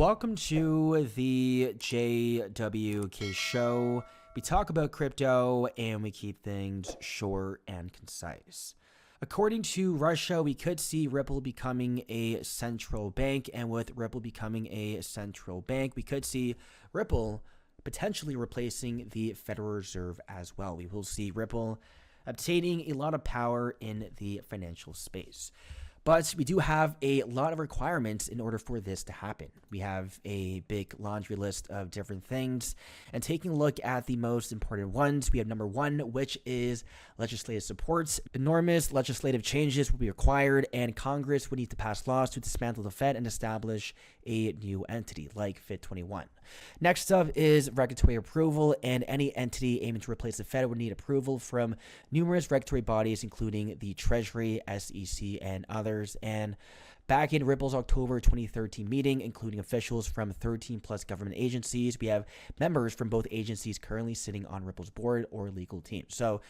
Welcome to the JWK show. We talk about crypto and we keep things short and concise. According to Russia, we could see Ripple becoming a central bank, and with Ripple becoming a central bank, we could see Ripple potentially replacing the Federal Reserve as well. We will see Ripple obtaining a lot of power in the financial space. But we do have a lot of requirements in order for this to happen. We have a big laundry list of different things, and taking a look at the most important ones, we have number one, which is legislative support. Enormous legislative changes will be required, and Congress would need to pass laws to dismantle the Fed and establish a new entity like FIT21. Next up is regulatory approval, and any entity aiming to replace the Fed would need approval from numerous regulatory bodies, including the Treasury, SEC, and others. And back in Ripple's October 2013 meeting, including officials from 13 plus government agencies, we have members from both agencies currently sitting on Ripple's board or legal team. So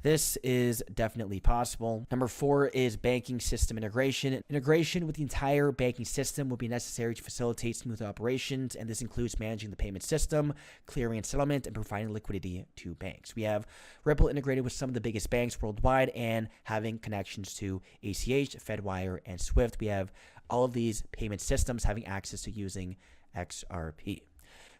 this is definitely possible. Number four is banking system integration. Integration with the entire banking system will be necessary to facilitate smooth operations, and this includes managing the payment system, clearing and settlement, and providing liquidity to banks. We have Ripple integrated with some of the biggest banks worldwide and having connections to ACH, Fedwire, and SWIFT. We have all of these payment systems having access to using XRP.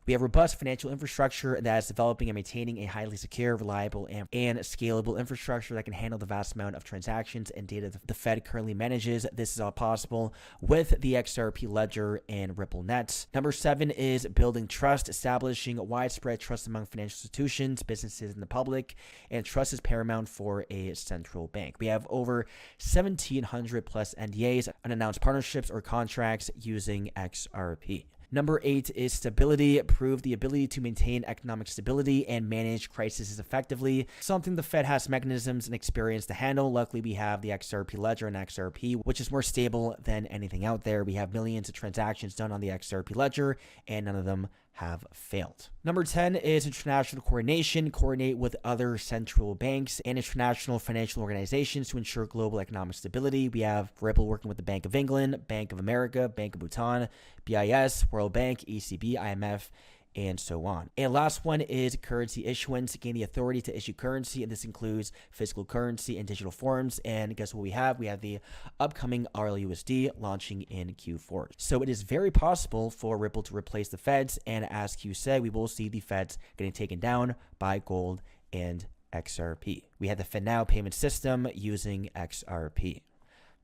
We have robust financial infrastructure that is developing and maintaining a highly secure, reliable, and scalable infrastructure that can handle the vast amount of transactions and data the Fed currently manages. This is all possible with the XRP ledger and RippleNet. Number seven is building trust, establishing widespread trust among financial institutions, businesses, and the public, and trust is paramount for a central bank. We have over 1,700 plus NDAs, unannounced partnerships, or contracts using XRP. Number eight is stability. Prove the ability to maintain economic stability and manage crises effectively, something the Fed has mechanisms and experience to handle. Luckily, we have the XRP ledger and XRP, which is more stable than anything out there. We have millions of transactions done on the XRP ledger, and none of them have failed. Number 10 is international coordination. Coordinate with other central banks and international financial organizations to ensure global economic stability. We have Ripple working with the Bank of England, Bank of America, Bank of Bhutan, BIS, World Bank, ECB, IMF, and so on. And last one is currency issuance. Gain the authority to issue currency, and this includes physical currency in digital forms. And guess what we have? We have the upcoming RLUSD launching in Q4. So it is very possible for Ripple to replace the Feds, and as Q said, we will see the Feds getting taken down by gold and XRP. We have the FedNow payment system using XRP.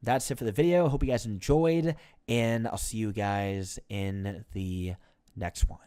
That's it for the video. Hope you guys enjoyed, and I'll see you guys in the next one.